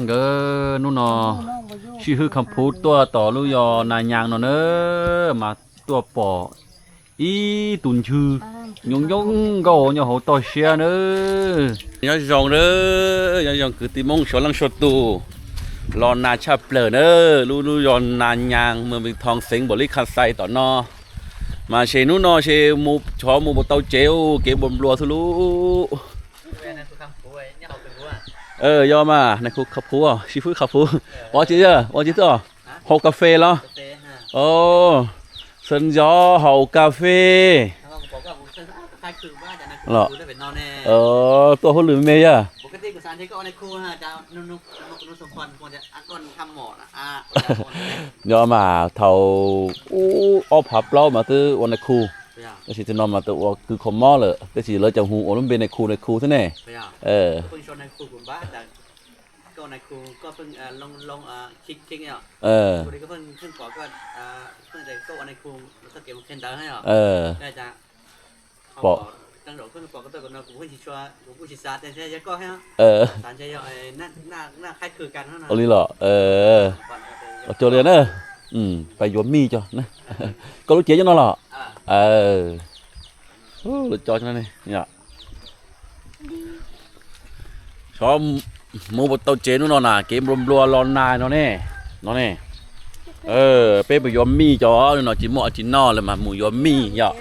เกอนู่นนอชื่อคำพูดตัวต่อลุยอนายยางนอเนอมาตัวปออีตุนชื่อยงก็ยอหัวต่อเชียเนอยอจงเนอยอจงคือติมงชลังชดตูรอนาชาเปลเนอลุยอนนายยางเมืองเป็นทองสิงบริคันไซต่อนอมาเชนู่นนอเชมูชอมูบเตาเจลเก็บบมรัวทุลุยอมาในคุกขับพูชิฟุขับพูว่าจีเจอว่าจีต่อหกกาแฟเหรอโอ้สัญญาหกกาแฟเหรอตัวคนหรือเมย์อะปกติกุศลที่ก็ในครูฮะจะนุ่นสมพรควรจะก่อนทำหมอนะยอมาเท่าอ้อผับเล่ามาตื้อวันในครูก็สิจะนอนมาตัวคือคอมมอเลยก็สิเลยจะหูโอ้มันเป็นในครูซะแน่เพิ่งชนในครูผมบ้าแต่ก็ในครูก็เพิ่งลงคิกเนี่ยครูนี้ก็เพิ่งขอก็เพิ่งจะก็ในครูก็เก็บเคนเตอร์ให้ก็จะปอกตั้งแต่เพิ่งปอกก็ตัวกันผมเพิ่งชิชัวผมเพิ่งชิซาแต่ใช่ก็ให้สารใช่ยังน่าคล้ายคือกันเท่านั้นโอ้นี่เหรอโจเรียนไปยวนมีจ้ะนะก็รู้เจ๊จังนั่นหรอรู้จอจังนั่นนี่เนี่ยชอบมูบเตาเจนู่นน่ะเกมรวมรัวรอนายนั่นนี่เป้ไปยวนมีจ้ะนี่น่ะจิโมจินอเลยมาหมูยวนมีเนี่ย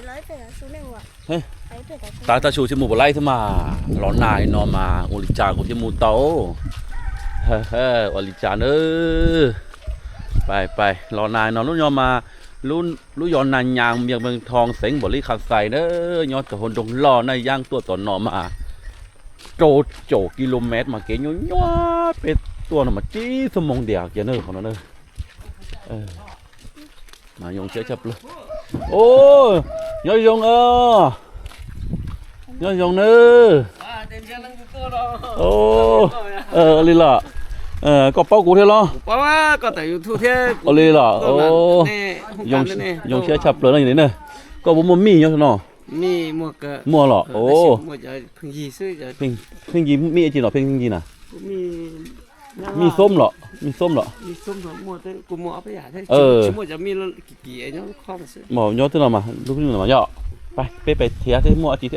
ตาชูชิมูบไล่ขึ้นมารอนายนอมาอุลิจากของชิมูเตาอุลิจาเนไปรอนายนอนรุ่นยอมารุ่นยอนนานยางเมียงเมืองทองเสงบริขัดใส่เนยอดกับคนดงรอในย่างตัวต่อนอมาโจกิโลเมตรมาเกี่ยย้อนเป็นตัวน่ะมาจี้สมองเดียกเนอของนั่นมายงเชื่อจับเลยโอ้ยยงยงเนอโอ้ลิล่ะก็เป้ากูเท่าไรเป้าว่าก็แต่อยู่ทุ่งเท่โอ้เลยเหรอโอ้ยงเชื่อชับเลยนั่นอย่างนี้เนี่ยก็บ่มีเยอะเนาะมีมัวเหรอโอ้มัวจะพึ่งยีซื้อจะพึ่งยีมีจริงเหรอพึ่งยีน่ะมีส้มเหรอมีส้มเหรอมัวแต่กูมัวเอาไปหาได้มัวจะมีกี่เนาะข้อมาซื้อหมอยอดที่เรามาลูกนี่มาย่อไปเทียที่มัวจี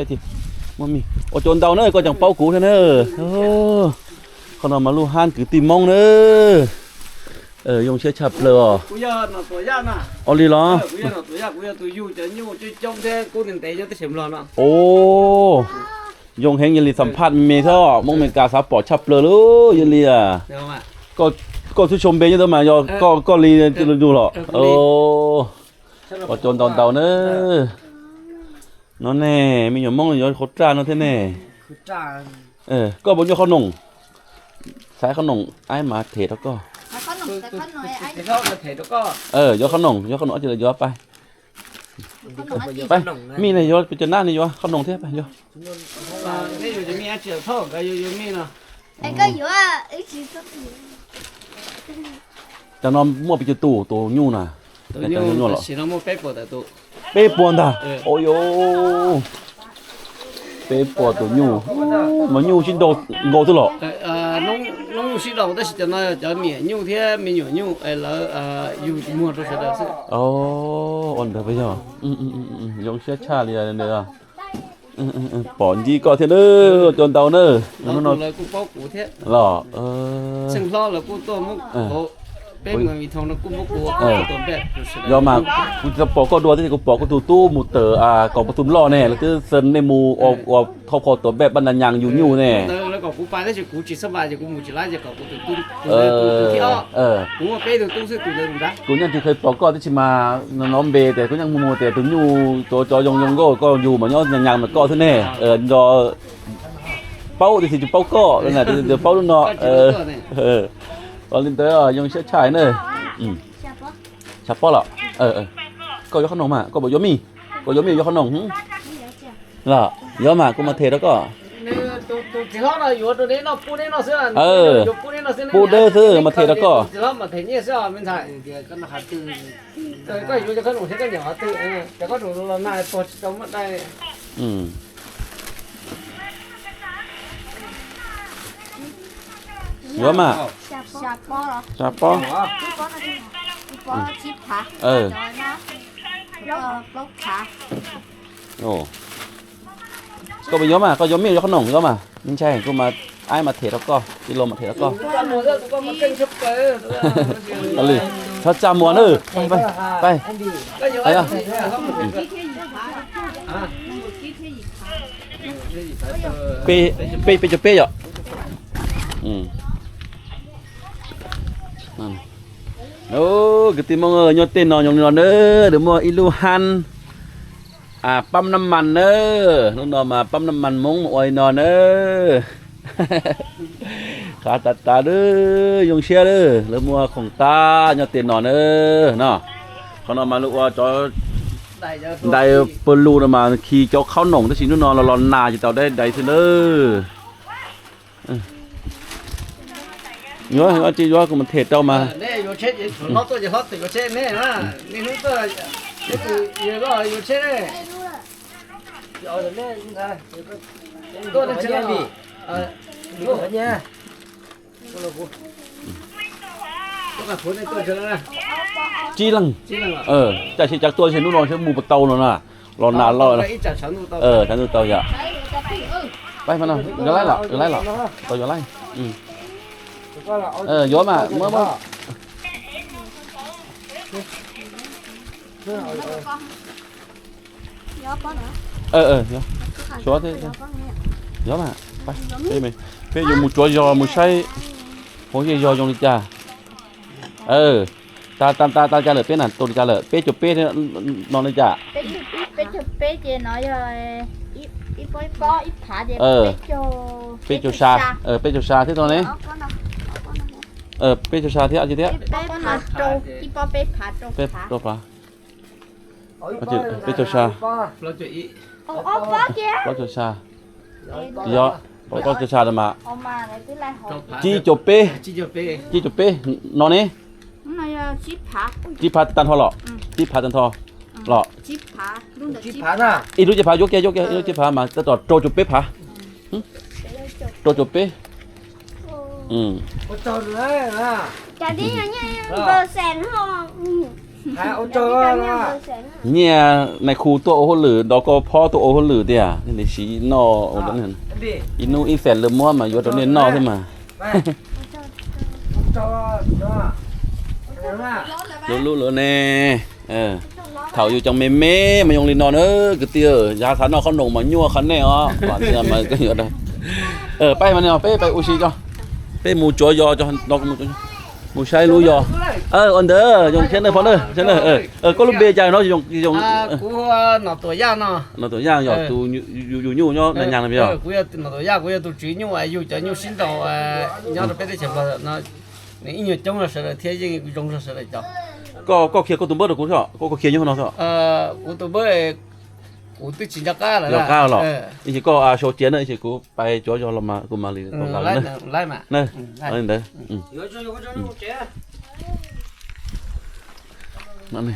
มัวมีโอ้โจนเดาเนอะก็จังเป้ากูเท่านั้นโอ้เขานำมาลู่ห้านคือตีมองเนอะยงเชื่อฉับเลยกูยอดน่ะตัวยากน่ะอ๋อลีเหรอกูยอดตัวยากกูยอดตัวยู่จะยู่จะจงแท้กูถึงแต่จะเข็มรอเนาะโอ้ยงเฮงยันลีสัมผัสเมท่อมงเมกาสาปอดฉับเลยลูยันลีอ่ะก็ทุกชมเบย์เยอะมายอก็ลีจะดูหรอโอ้ก็จนตอนเต่าเนอะนั่นแน่มีอย่างมองอย่างโคตรจ้านั่นแท้แน่ก็บนยอดขนมสายขนมไอ้มาเทแล้วก็ขนมแต่ขนมไอ้เทแล้วก็ยอดขนมเอาจะเลยยอดไปมีในยอดเป็นจะหน้าในยอดขนมเทียบไปยอดนี่อยู่จะมีอาเจียวทอดก็อยู่มีเนาะไอ้ก็อยู่อ่ะไอ้ชีสจะนอนมั่วไปจะตัวยู่น่ะตัวยู่หรอสีน้ำมันเป๊ะปวดแต่ตัวเป๊ะปวดอ่ะโอ้ยเป๊ะปวดตัวยู่มันยู่ชิ้นโดตัวหรอน้องชิ้นโดแต่สิจะน่าจะมียู่เทียมียู่แล้วอยู่มั่วตัวเสร็จแล้วสิโอ้อันเดียวไปใช่ไหมยงเชื่อชาเลยเนี่ยปอนจีก็เท่าเนอจนเตาเนอน้องเลยกูเป้ากูเท่หรอซึ่งล้อเลยกูตัวมุกเป็นเมืองมีทองแล้วกูมุกกูตัวแบบยอมมากูจะปอกก็ดัวที่กูปอกก็ตู้หมูเต๋อกองประตูล่อแน่แล้วก็เซินในมูออกทอคอตัวแบบบรรยังอยู่แน่แล้วก็กูไปแล้วจะกูจิตสบายจะกูมูจิไล่จะก็กูตู้ที่กูว่าเป็นตู้ซื้อตู้เดิมนะกูยังที่เคยปอกก็ที่ชิมาน้องเบแต่กูยังมูแต่ถึงอยู่ตัวจอยงก็อยู่เหมือนย้อนยังมันก็ซะแน่ยอเป้าที่สิจะเป้าก็แล้วไงเดี๋ยวเป้ารุ่นเนาะตอนลินเตอร์ยังเชื่อชายเนอะชับป้อหรอก็ยกขนมอ่ะก็บอกยมียกขนมหรอยอมาก็มาเทแล้วก็ที่ห้องเราอยู่ตัวนี้เราปูนี่เราเสื้อปูเด้อซื้อมาเทแล้วก็ที่ห้องมาเทนี่เสื้อมันใช่เดี๋ยวก็มาหาตื่นก็อยู่จะขนมเท่ากันอย่างตื่นแต่ก็ดูเราหน้าปวดจะไม่ได้ยอมา ชาปอเหรอ ชาปอ ชาปอนะที่ปอชิบขาจอยนะแล้วก็ขา โอ้ก็ไปย้อมก็ย้อมมีดย้อมขนมย้อมไม่ใช่ก็มาไอ้มาเทแล้วก็กิโลมาเทแล้วก็อะไรเขาจำมัวเนอะไปอ่ะเปจะเปอ่ะนั่นโอ้กติมองยอดเต้นนอนยองนอนเด้อเดี๋ยวมัวอิลูฮันปั๊มน้ำมันเด้อน้องๆมาปั๊มน้ำมันมงออยนอนเด้อขาตาเด้อยงเชียเด้อแล้วมัวของตายอดเต้นนอนเด้อเนาะเขานอนมาลูกว่าจอได้เปิลลูนมาขี่เจ้าเข้าหนงที่สินนอนเรานาจะเต่าได้ใดเถอะเด้อnhớ anh chị do của mình thiệt đâu mà nè vô chết nó tôi chỉ hót thì có chết nè ha đi hướng tôi cái từ giờ đó vô chết đấy rồi nè tôi đang chơi gì đúng rồi nha tôi là cô tôi là cô này tôi chơi nè chi lăng chả chỉ chắc tôi sẽ nuôi nó sẽ mù bật tàu nó nè lò nà lò này chả nuôi tàu vậy bay mà nào giờ lấy lọ tàu giờ lấy gió mà mơ gió gió thế gió mà đây mày bây giờ một chúa giò một say có gì giò trong đi cha ta cha lợi pé nè tôi cha lợi pé chụp pé nó lên cha pé chị nói rồi ít phá đi pé cho xa pé cho xa thế thôi đấy pé cho xa thế gì thế pé đâu phải pé cho xa pé cho xa gió pé cho xa mà chi chụp pé nó nè chi phá tan thò lọ chi phá tan thò lọ chi phá nè ít lúc chi phá vô kia chi phá mà tao trâu chụp pé phá trâu chụp pé ô tô đấy à chả đi nha bờ sèn không ô tô đó nhà này khu tổ hôn lử đó cóพ่อtổ hôn lử đấy à nên chỉ nọ ở đó này inu in sèn lừa mua mà vô đó nên nọ thôi mà lú nè thảo vô trong mê mà dùng lên nọ nữa cái tia giá khán nọ không nồng mà nhua khán này ó quản gì mà cái gì ở đây bay mà nè bay uchi cho bay mù chó giò cho nó mù say lú giò on đỡ dùng trên này phó nữa trên này có lúc bê chạy nó dùng cú nó tuổi già nó tuổi già giò tu nhu nhó là nhàng làm gì cú nó tuổi già cú tu chỉ nhu ai yêu cho nhu sinh đầu nhớ được bây giờ nó ít nhiều trong là sợ thế chứ trong là sợ lại cho có kia có tụm bớt được cũng sợ có kia như nó sợ cú tụm bớt cú tự chỉ ra cá là ra cá rồi chỉ có số tiền nữa chỉ cú bay cho mà cú mà liền có lấy mà nè anh đấy nó này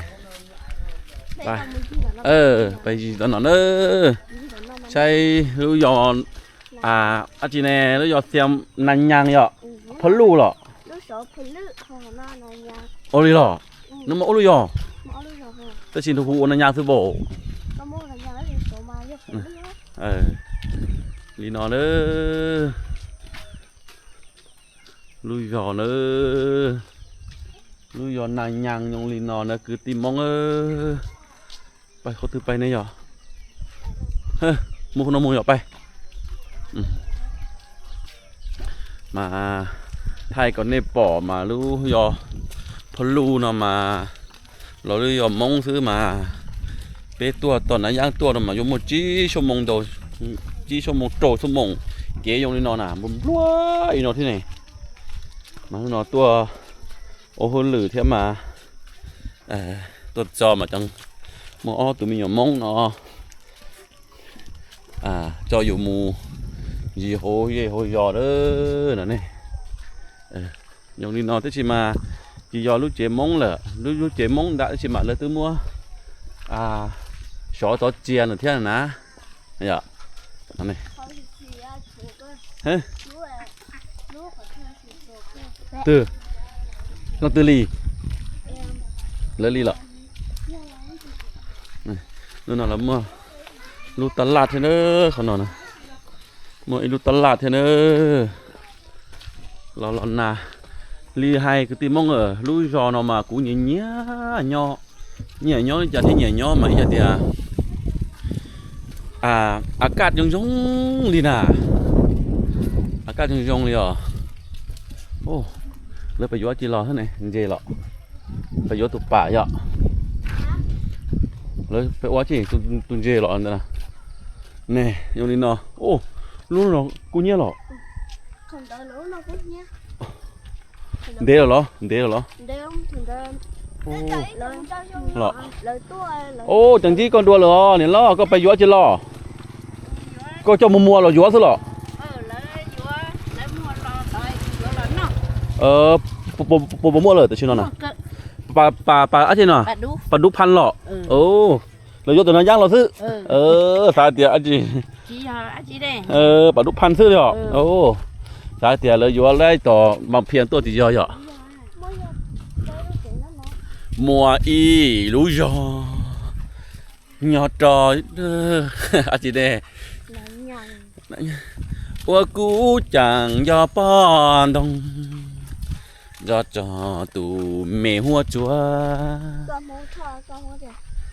bay gì đó nó nữa chạy lưu giòn anh chị nè lưu giòn xem nành nhang vậy phấn lù rồi ô đi rồi nó mà ô đi rồi tôi xin thu nành nhang thứ bộ lý nó nữa lui giò nữa lui giò nành nhang nhung lý nó nữa cứ tìm mong bay có thứ bay này nhở mua nó mua nhở bay mà thay còn nếp bỏ mà lưu giò phân lưu nó mà nó lưu giò mong thứ mà bé tua tuần ấy ăn tua mà dùng một chí số mông đầu chí số mông trổ số mông kế dùng đi nó nè một lúa nó thế này mà nó tua ô hơn lử thế mà tuột cho mà chẳng mò tụi mình nhỏ mông nó cho dù mù gì hồi giò đó nè này dùng đi nó thế chỉ mà chỉ giò lúc chế mông là lúc chế mông đã chỉ mà là tôi mua xóa tao chia nữa thế này nè dạ này từ nó từ lì lấy lì lọ nó nào là mua lúa tạt lạt thế nữa còn nào nè mua lúa tạt lạt thế nữa lọ nà lì hay cái tim mong ở lúa giò nó mà cũng nhẹ nhỏ giờ thấy nhẹ nhỏ mà giờ thì cát giống đi nà cát giống đi à ôเลยไปยัวจีรอเท่าไหร่เจรอไปยัวตุกป่าย่อเลยไปว่าจีตุนเจรออันนั้นนะเนี่ยยงนี่เนาะโอ้รู้เนาะกูเนี่ยหรอ Thằng đó lỗ nó cũng nhá. เดเหรอ Đeo thằng đó. โอ้ Lời หรอ lời tua lời. โอ้จังที่ก่อนดัวเหรอเนี่ยล่อก็ไปยัวจีรอก็เจ้ามัวๆเหรอยัวซะเหรอ Lời vừa lấy mua lo đợi vừa là nó. ปมัวเลยแต่ชื่อนั่นน่ะปลาอะไรน่ะ Bà đu. ปลาดุกพันเหรอโอ้เรายกตัวนั้นย่างเราซื้อสาเตียอาจี Chị chị đây. ปลาดุกพันซื้อเลยเหรอโอ้สาเตียเลยยัวไล่ต่อมาเพียงตัวที่ย่อเหรอมัวอีรู้ยอหยอดจอยอาจีเด้ Là nhằn. ว่ากูจังยอป้อนดงยอดจอตูเมหัวจัว Con muốn thò con muốn gì?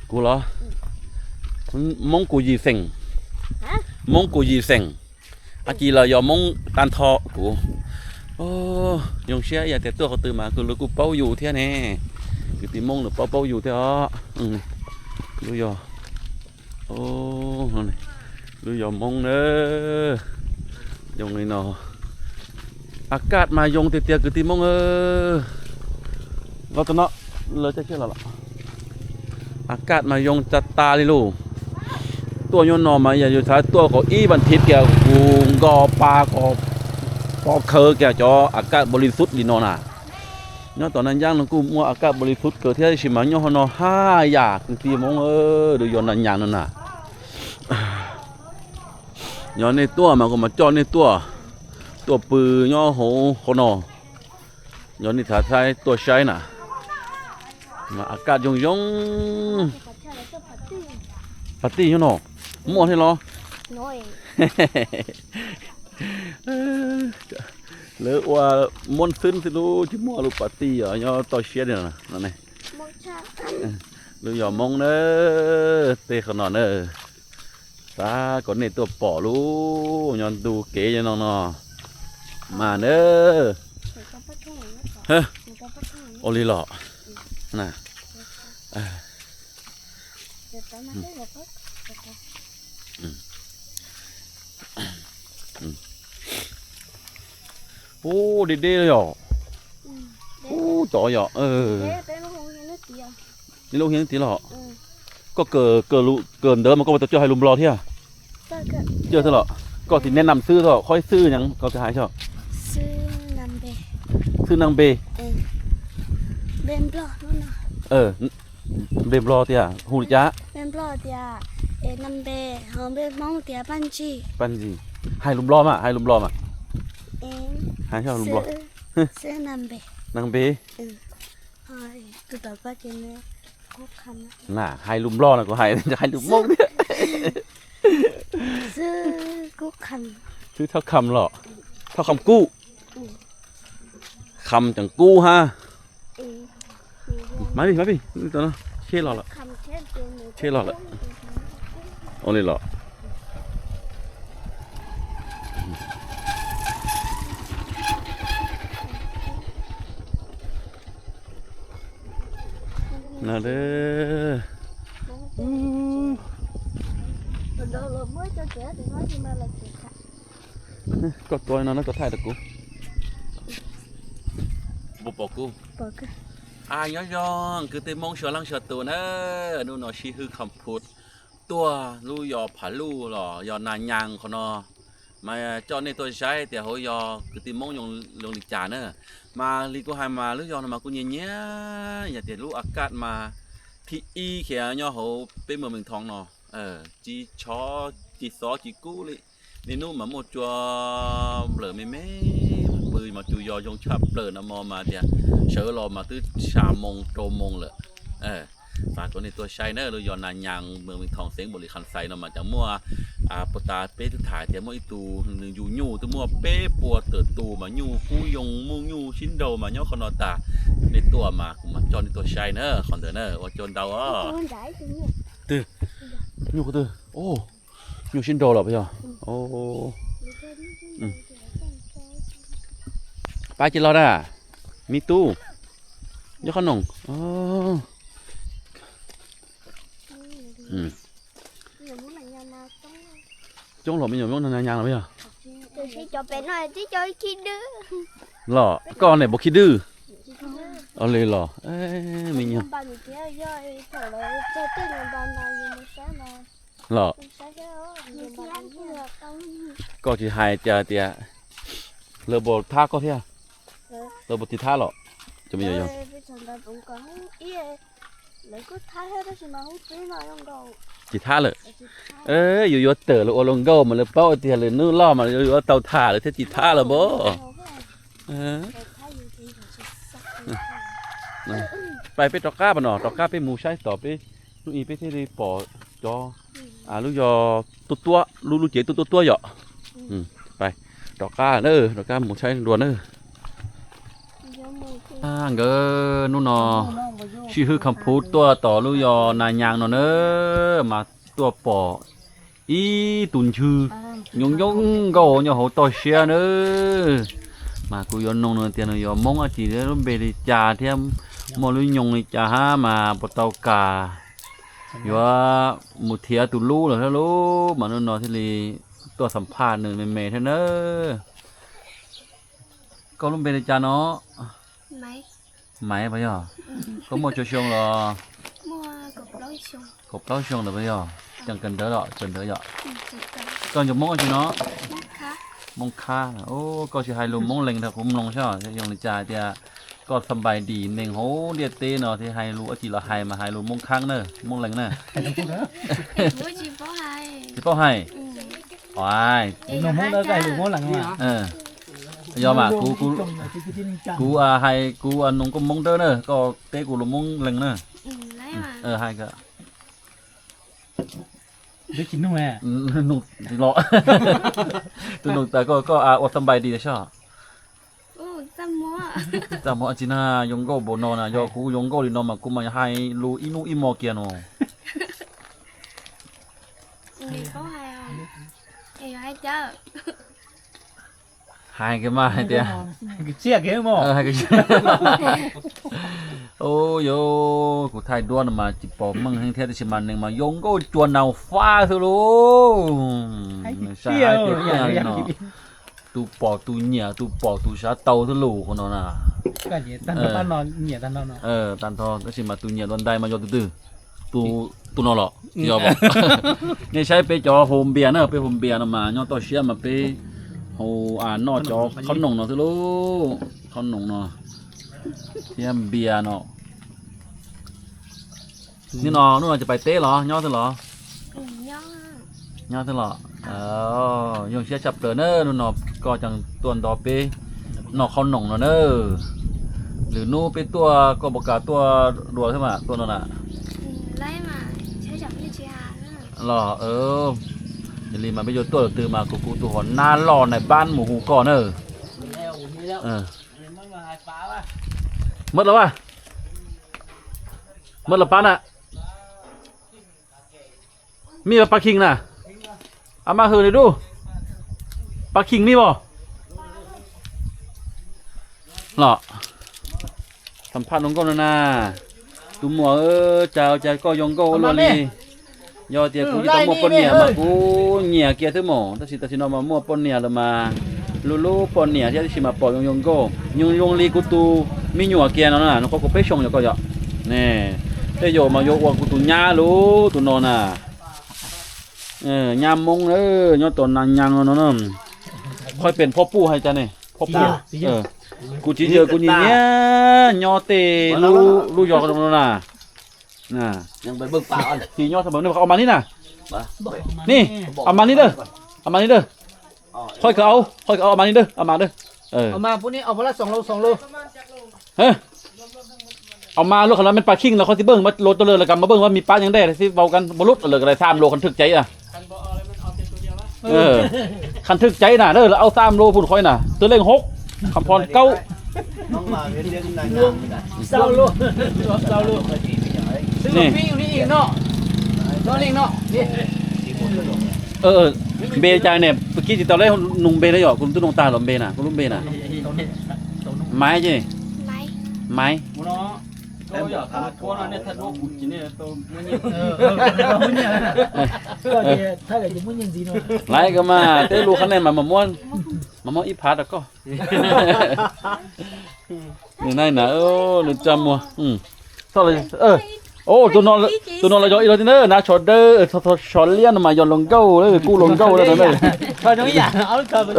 กูเหรอมงกูยีเซ็ง Hả? มงกูยีเซ็งอาจีเรายอมงตันทอกูโอ้ยงเชี่ยอย่าแต่ตัวเขาตื่นมาคือรู้กูเป้าอยู่เท่านี้คือตีมงหรือเป้าอยู่เท่ารู้ยอโอ้รู้ยอมงเนอยงนี่เนาะอากาศมายงเตี้ยคือตีมงเราตัวเนาะเลยจะเชื่อเราละอากาศมายงจัดตาเลยลูกตัวยนนอมาอย่าอยู่ท้ายตัวของอีบันทิพย์แกกูกอปลากอเคอแกจออากาศบริสุทธิ์ลีนอน่ะเนาะตอนนั้นย่างกูมัวอากาศบริสุทธิ์เกิดที่ชิมันย่อหนอ5อย่างตีมงดูยนนั่นอย่างนั่นน่ะย้อนในตัวมันก็มาจอในตัวปือย่อโหคนอย้อนในถาดไทยตัวใช้น่ะมาอากาศยง ปาร์ตี้อยู่เนาะมั่วให้รอ Nói. เลยว่าม่วนซึ้นสิลูกที่มั่วลูกปาร์ตี้อ่ะย่อต่อเชียเนี่ยนะนั่นไง Một cha. ลูกอย่ามองเนอเตะขนอนเนอตาก่อนในตัวป่อลูกย้อนดูเก๋ยังน้องเนาะมาเนอ Người ta bắt thùng nữa. เฮ้ย Người ta bắt thùng nữa. โอลีหล่อน่ะ Người ta mà thấy là bắt. โอ้ดีเลยเหรอโอ้จ่อเหรอBé nó không nghe nó tìa. นี่ลูกเฮียงตีหล่อก็เกิดลูกเกินเดิมมันก็มาจะเจอให้ลุมรอเที่ย Sao cơ? เจอเถอะเหรอก็ที่แนะนำซื้อเถอะค่อยซื้อยังก็จะหายชอบ Sư nằm bè. ซื้อนางเบ Bên blo nó nè. เบมรอเที่ยหูจ้า Bên blo tìa. Nằm bè. Hôm bên mong tìa ban chi. ปันจีให้ลุมรอมาให้ลุมรอมา Em. หายชอบลุมรอ Sư nằm bè. นางเบ Thôi. Tôi tập qua trên này. Khó khăn. น่ะให้ลุมรอนะก็ให้จะให้ลุมมงเนี่ย Sư khó khăn. ซื้อเท่าคำหรอเท่าคำกู้คำจังกู้ฮะมาดินี่ตัวนั้นเชี่ยหรอละ Khăn chết tiền người. เชี่ยหรอละโอ้นี่หรอน่าเด้อ Mình đâu là mới cho trẻ thì nói nhưng mà là chuyện khác. ก็ตัวนั้นก็ถ่ายตะกูบุปกู Bỏ cơ. ย้อนคือเตมองเชือลังเชือตัวนะนู่นนอชีคือคำพูดตัวลู่ยอผาลู่หรอยอนานยังเขาเนาะมาจอในตัวใช้แต่เขายอคือเตมองยงลงลิจาเนอะมาลีกูให้มาลู่ยอนมากูเนี้ยอย่าเดี๋ยวลู่อากาศมาที่อีเขียย่อเขาเป็นเมืองทองเนาะจีชอจีซอจีกู้เลยนี่นู่นมาหมดจัวเบลอไม่เปื มือมาจูยอยงชับเปลือนมอมาเดียเชื้อรอมาตื้อ3 โมงโตมงเลยฝากตัวในตัวไชเนอร์หรือยอนายังเมืองทองเสียงบริคันไซนมาจากมั่วปตาเป้ทุถ่ายเทียมอีตูหนึ่งอยู่ยูตัวมั่วเป้ปัวเติร์ตูมายูกูยงมูยูชิ้นโดมาย่อคอนอตาในตัวมาจอนในตัวไชเนอร์คอนเทนเนอร์ว่าจนเดาตื้อยูก็ตื้อโอ้ยูชิ้นโดหรอพี่จ๊ะโอ้ไปจิรอดอ่ะมีตู้ย่อขนมอ๋อจงหลบไม่อยู่ยงนานๆหรอพี่จ๊ะcho bé nói chứ chơi khi đưa หรอก่อนไหนบอกคิดดื้อเอาเลยหรอเอ้ยมีเนี่ยหรอก็จะหายจะเตียเรือบดท่าก็เทียเรือบดติดท่าหรอจะมีอะไรจิท่าเลยอยู่ยศเต๋อหรือโอลงโกมันเลยเป้าเตียหรือนู่นล่อมันอยู่เตาถ่าหรือเทจิท่าหรอบ่ไปตอกก้าป่ะเนาะตอกก้าไปหมูใช้ต่อไปลูกอีไปที่ดีปอจอลูกยอตัวลูกเจ๋ตัวเหยาะไปตอกก้าตอกก้าหมูใช้ด่วนเงนู่นเนาะชื่อคำพูดตัวต่อลูกยอนายางเนาะมาตัวปออีตุนชื่อยงก็ยอหัวต่อเชียเนมากูยอนนงเนาะเตียนยอมงอาจีเรื่องเบริจาเทียมมอลุยงจ่าฮะมาปตาวกาอยู่ว่ามุเทียตุลูเหรอท่านลูกมาโน่นนอที่ลีตัวสัมภาษณ์หนึ่งเมย์ท่านเนอก็ลุงเบริจาเนาะmáy bây giờ có mua cho xong rồi mua cục lói xong rồi bây giờ chẳng cần đỡ rồi cần đỡ rồi còn dùng món gì nó món kha ô có chỉ hai lùm món lành thật cũng lòng sao sẽ dùng để trà thì có sầm bài đỉ nền hố điệt tê nó thì hai lùm chỉ là hai mà hai lùm món khang nữa món lành nữa chỉ có hai hoài nó món đó cái lùm món lành mà do mà cú hai cú nông có mông đỡ nữa có té cú lùm mông lành nữa hai cái đứa chín không à nụ lọ tôi nụ tại có ở sân bay đi đấy sao ta mua chỉ na dùng gỗ bồn nọ là do cú dùng gỗ thì nó mà cú mà hai lú inu imo kia nó hai cái mà cái chia cái mà hai cái ôi yo của thái đua mà chỉ bỏ măng hay theo thì mà nên mà dùng có chuồn nào pha thôi luôn sai cái nó tu bỏ tu nhẹ tu bỏ tu sát tàu thôi lù của nó nè cái gì tan nó nhẹ tan nó tan thon cái gì mà tu nhẹ đoàn đai mà do từ tu nó lọ do bỏ nghe saiไปจอโฮมเบียร์เนอะไปโฮมเบียร์นะมาย่อต่อเชียมาไปโหนอจอเขาหนงเนาะthôi luônเขาหนงเนาะเทียมเบียร์เนาะนี่นอนู่นจะไปเต้เหรอย่อเถอะเหรย่อเถอะเหรอยงเชียจับเตอเนอนู่นเนาะก็จังตัวนต่อไปนอเขาหนงเนาะเนอหรือนู่นไปตัวก็บอกกาตัวรัวใช่ไหมตัวนั่นน่ะหรออย่าลืมมาไปโยนตัวตื่นมากูตัวหอนหน้าหล่อในบ้านหมูหูก่อนเนอะmấtแล้ววะmấtแล้วป้าน่ะมีปลาคิงน่ะเอามาเฮือเลยดูปลาคิงมีบ่หรอสัมภาษณ์น้องก้อนนะตุ้มหัวเจ้าใจก็ยองก็ล้วนเลยยอเตียกูจะต้องมัวปนเนี่ยมากูเนี่ยเกียร์ทั้งหมดแต่สินอมามัวปนเนี่ยเลยมาลูปนเนี่ยที่สิมาปอยงก็ยงลีกูตูมีหนัวเกียร์นั่นน่ะน้องก็ไปชงอยู่ก็จะเนี่ยแต่โยมาโยว่ากูตูหญ้าลูตูนอนน่ะยามมงยอตอนนางยังนั่นน่ะค่อยเป็นพ่อปู่ให้จ้ะเนี่ยพ่อปู่กูจีเจอกูเนี่ยยอเตลูยอกันตรงนั้นน่ะยังไปเบิ่งป่าอ่อนที่ยอดเสมอเนี่ยเอามานี่น่ะนี่เอามานี่เด้อค่อยเอามานี่เด้อเอามาเด้อ เอามาพวกนี้เอาพละ2 โล 2 โล เฮ้ยเอามาลูกขนาดมันปลาคิงแล้วเขาสิเบิ่งมาโลตัวเลยแล้วกันมาเบิ่งว่ามีปลายังได้สิเว้ากันบ่ลุดเลยก็ได้3 โลคันถึกใจอ่ะคันถึกใจน่ะเด้อแล้วเอา3 โลพุ่นค่อยน่ะตัวเล่ง6คำพร9 น้องมาเรียนนางงามกัน 20 โล20 โลซื้อปิ้งอยู่นี่อีกเนาะน้องลิงเนาะนี่ เบจายเนี่ยเมื่อกี้ที่ตอนแรกนุ่งเบได้หรอคุณตุ้นงตาหรอเบน่ะคุณลุงเบน่ะไม้ใช่ไม้ แล้วอยากทำตัวนั้นเนี่ยถ้าลูกกินเนี่ยตัวมันเนี่ย ก็ดีถ้าเกิดจะมุ่งยิงดีเนาะ ไล่ก็มาเต้ลูกคะแนนมาม่วนอีพัดแล้วก็นี่นายนะนึกจำมัวเท่าไรโอ้ตัวนอนเราย้อนอีกแล้วเนอนะช็อตเดอร์ช็อตเลี้ยนมาย้อนลงเก้าเลยกู้ลงเก้าแล้วนั่นเลย พอน้องอยากเอาตัวไป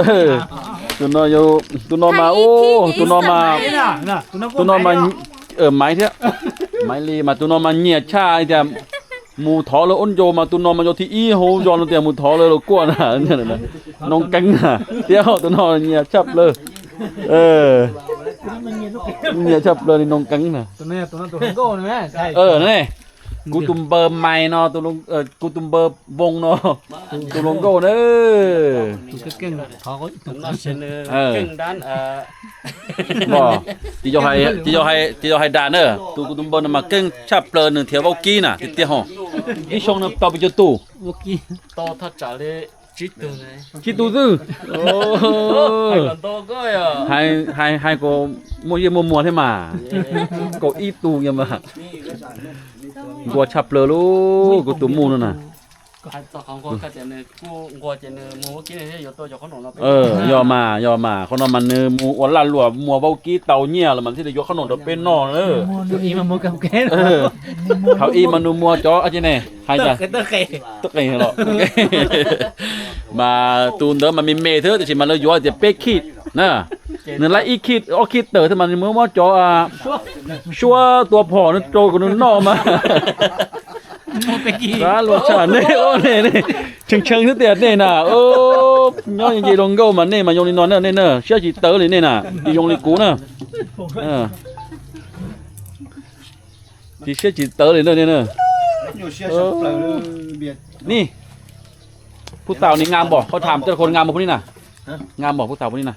ตัวนอนอยู่ตัวนอนมาโอ้ตัวนอนมาไม้เถอะไม้ลีมาตัวนอนมาเงียชาไอ้เจ้ามูถอเลยอ้นโยมาตัวนอนมาโยที่อีโหย้อนเตียมูถอเลยเรากลัวนะเนี่ยนะน้องกังนะเดี๋ยวตัวนอนเงียชับเลยเงียชับเลยน้องกังนะ ตัวนี้ตัวนั้นตัวโก้นะแม่ใช่ นั่นเองกูตุมเบอร์ใหม่เนาะตัวลงกูตุมเบอร์วงเนาะตัวลงโก้เด้อ ตัวเก่งเขาก็ตัว น่าเชื่อเก่งด้านบ่ที่จะให้ดานเนอร์ตัวกูตุมเบอร์น่ะมาเก่งชับเปลือนเที่ยวเว้ากี้น่ะติเตี้ยห้ออีชงน่ะต่อไปจะตู้ เมื่อกี้ ต่อถ้าจ่าเลยจิตตัวไหน คิดดูซื่อโอ้ ให้กันต่อก็อ่ะ ให้ก็มัวให้มาก็อีตูยังมากัวชับเปลือลูกกูตุ่มมูนั่นน่ะ ให้ต่อของคนก็จะเนี่ยกูก็จะเนี่ยมูกินเนี่ยอยู่ตัวจากขนมเรา ย่อมาเขานอนมันเนื้อมูอ้วนลั่นรัวมัวเว้ากี้เตาเหี้ยแล้วมันที่ได้ยกขนมตัวเป็นนอมูอีมามูกับแกเขาอีมันนูมัวจ้ออะจิแน่ให้จ้ะ ตัวเก่ง tức này rồi mà tuần đó mà mình mê thứ thì chỉ mà nó gió thì bé kít nè nên lại ít kít ở kít tới thì mà mới mót cho xua tua phò nó trôi của nó nọ mà đó luôn chả này ô này này chừng thứ tiệt này nè ô nhớ như gì đồng câu mà này mà dùng đi nói nè nè sẽ chỉ tới này nè đi dùng đi cú nè thì sẽ chỉ tới này nè นี่ผู้สาวนี่งามบ่เขาถามแต่ละคนงามบ่พวกนี้น่ะงามบ่ผู้สาวพวกนี้น่ะ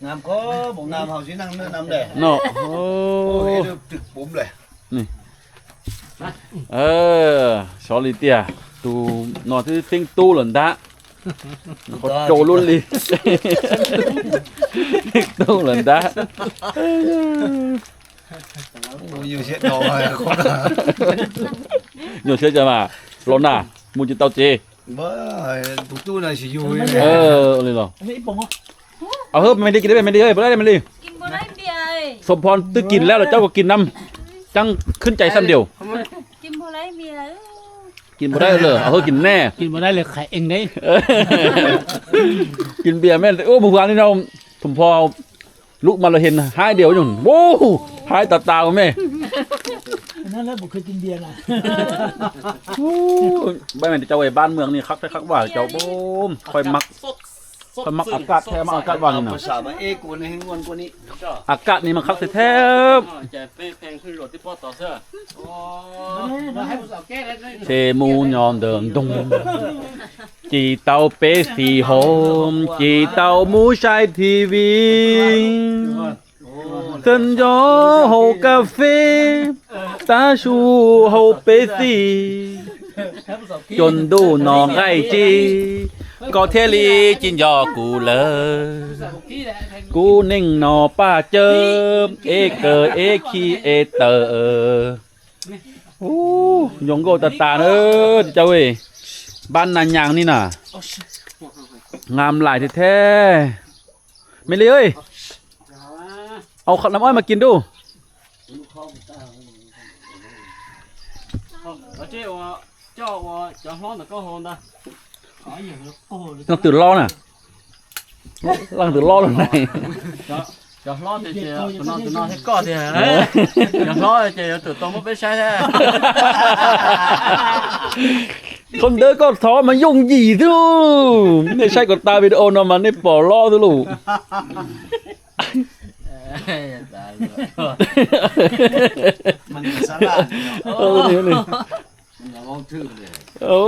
งามก็บอกงามเขาสินั่งเนื้อนำเด้ เนาะโอ้ ตึกปุ๋มเลย นี่สอลิเตียตูนอนที่ซิงตู้หล่นดะเขาโจรุ่นลีตู้หล่นดะอยู่เช็ดนอนคนละ nhiều chơi chưa mà lon à mua chỉ tao chê bữa tu này chỉ vui lên rồi hớp mày đi cái đấy mày đi ơi bữa nay mày đi กินบ่ได้เบียร์เอ้ย สมพรตื้อกินแล้วเจ้าก็กินน้ำจังขึ้นใจซ้ำเดียว กินบ่ได้เบียร์ กินบ่ได้เลยเอาเฮ้กินแน่ กินบ่ได้เลยขายเองได้ กินเบียร์แม่โอ้บุกวานนี่เราสมพรลุกมาเราเห็นหายเดียวอยู่โว้หายตาแม่ นั่นแล้วบ่เคยกินเบียร์ล่ะ บ้านแม่เจ้าไอ้บ้านเมืองนี่คักว่าเจ้าโบ้มคอยมักอากาศแท้มักอากาศว่านี่นะ ภาษามาเอกวนให้งวนกว่านี้ อากาศนี่มันคักแท้ จะแพงขึ้นรถที่พ่อต่อเสื้อ เชมูยอมเดิมดงจีเตาเปสีโฮมจีเตาหมูชายทีวีtân gió hồ cà phê ta chu hồ bê xì chôn đu nò gai chi có thế li chín gió cù lơ cù ninh nò pa chơ ê cờ ê khi ê tờ nhung cô tà nữa cháu ơi ban nà nhàng đi nà ngam lại thì thế mày li ơi เอาน้ำอ้อยมากินดูต้องตื่นรอน่ะลังตื่นรอแล้วไง จะรอดเจ๊ตัวนอนให้กอดเจ๊จะรอดเจ๊ตื่นตัวไม่ใช่แท้ คนเดินก็ท้อมันยุ่งหยี่ทุไม่ใช่กดตาวิดีโอนมันนี่ปอล้อทุลูก มันสลัด นี่นี่ มันมองถึงเลย โอ้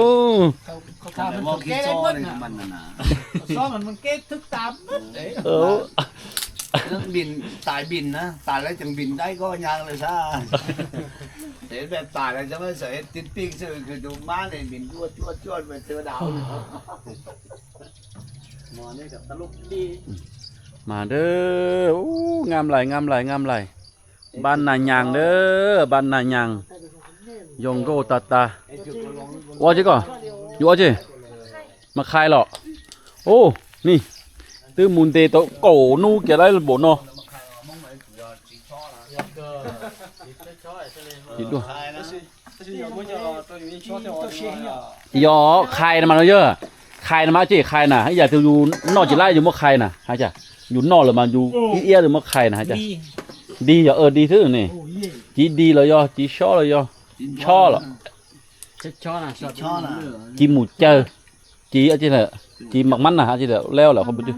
แต่มองคิดซ้อเลยมันน่ะ ซ้อมันเก๊กทึกตาม เออ เรื่องบินตายบินนะตายแล้วจึงบินได้ก็ยังเลยซ่าเห็นแบบตายแล้วจะไม่เสียติดปีกซื่อคือดูม้าเลยบินจวดไปเจอดาว หมอนี่กับตลกดี มาเด้อโอ้งามไหลงามไหลงามไหลบ้านนายางเด้อบ้านนายางยงโกตาตาว่าจิก่อนอยู่ว่าจิมาคายหรอโอ้นี่ตื้อมูลเตโตโกนูเกี่ยได้ระบบเนาะคิดดูยอคายมันเยอะคายมาจิคายน่ะให้อยากจะอยู่นอกจิไล่อยู่เมื่อคายน่ะฮะจ้ะอยู่นอกหรือมาอยู่เอี้ยหรือเมื่อคายน่ะฮะจ้ะดีอย่าดีซื่อนี่จีดีเลยยอจีชอเลยยอชอเหรอ ชอนะ ชอบนะ จีหมูเจอจีอะไรเหรอจีหมักมันนะฮะจีเดี๋ยวแล้วเหรอเขาไปดู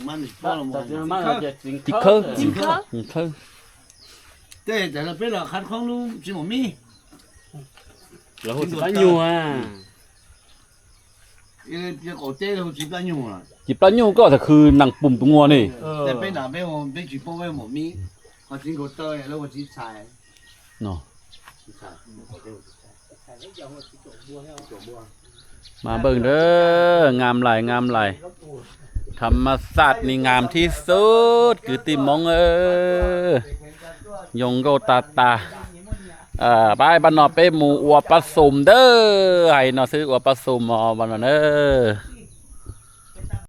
มันพ่อเรา แต่จะมาจะจริง จีเคิร์จีเคิร์ แต่เราเป็นเราคัดของลูกจิ๋มมี แล้วหุ่นบ้านอยู่อ่ะ จะโกเต้เราจิบกันอยู่อ่ะ จีปลาญูก็แต่คือหนังปุ่มตัวงัวนี่ แต่เป็นหนาไม่ผมเป็นจิบโป้ไม่หมดมีเขาจิงโกเต้แล้วก็จิบชาย เนาะมาเบิ่งเด้องามไหลงามไหลธรรมศาสตร์นี่งามที่สุดคือติมองยงโกตาตาไปบ้านนอเป้หมูอัวปลาสุ่มเด้อให้นอซื้ออัวปลาสุ่มมาบ้านนอเด้อ